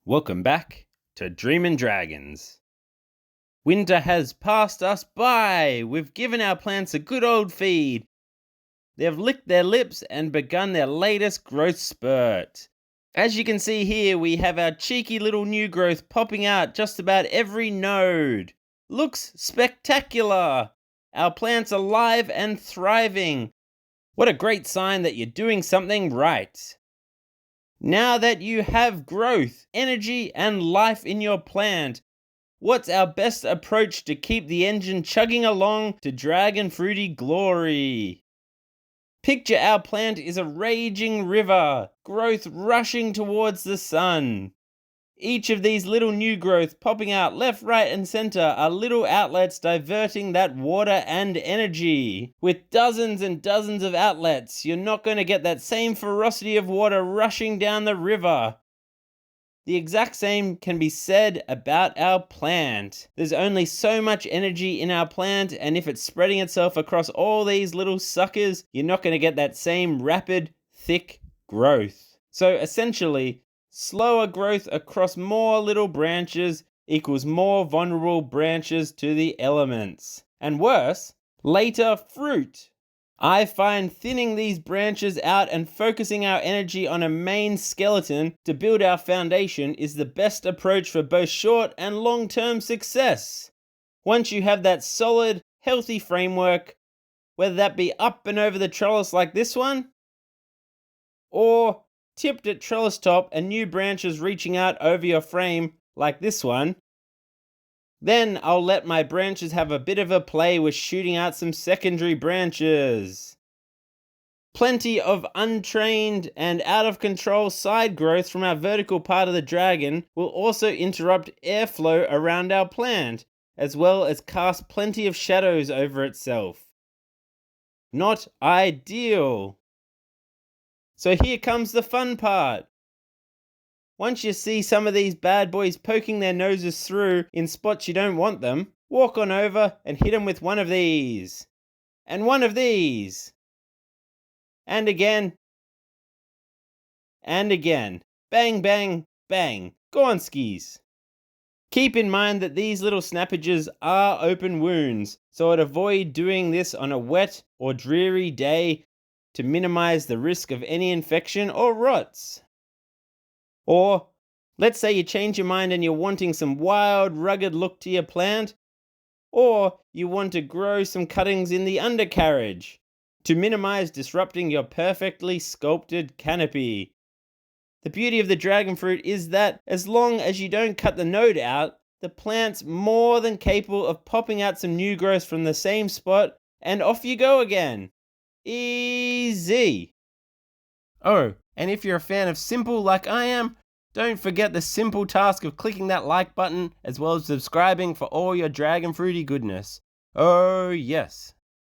Welcome back to Dreamin' Dragons. Winter has passed us by. We've given our plants a good old feed. They've licked their lips and begun their latest growth spurt. As you can see here, we have our cheeky little new growth popping out just about every node. Looks spectacular. Our plants are alive and thriving. What a great sign that you're doing something right. Now that you have growth, energy, and life in your plant, what's our best approach to keep the engine chugging along to dragon fruity glory? Picture our plant is a raging river, growth rushing towards the sun. Each of these little new growth popping out left, right, and center are little outlets diverting that water and energy. With dozens and dozens of outlets, you're not going to get that same ferocity of water rushing down the river. The exact same can be said about our plant. There's only so much energy in our plant, and if it's spreading itself across all these little suckers, you're not going to get that same rapid, thick growth. So essentially, slower growth across more little branches equals more vulnerable branches to the elements. And worse, later fruit. I find thinning these branches out and focusing our energy on a main skeleton to build our foundation is the best approach for both short and long-term success. Once you have that solid, healthy framework, whether that be up and over the trellis like this one, or tipped at trellis top and new branches reaching out over your frame like this one, then I'll let my branches have a bit of a play with shooting out some secondary branches. Plenty of untrained and out of control side growth from our vertical part of the dragon will also interrupt airflow around our plant, as well as cast plenty of shadows over itself. Not ideal. So here comes the fun part. Once you see some of these bad boys poking their noses through in spots you don't want them, walk on over and hit them with one of these. And one of these. And again. And again. Bang, bang, bang. Go on, skis. Keep in mind that these little snappages are open wounds, so I'd avoid doing this on a wet or dreary day to minimize the risk of any infection or rots. Or, let's say you change your mind and you're wanting some wild, rugged look to your plant, or you want to grow some cuttings in the undercarriage to minimize disrupting your perfectly sculpted canopy. The beauty of the dragon fruit is that as long as you don't cut the node out, the plant's more than capable of popping out some new growth from the same spot, and off you go again. Easy. Oh, and if you're a fan of simple like I am, don't forget the simple task of clicking that like button as well as subscribing for all your dragon fruity goodness. Oh yes.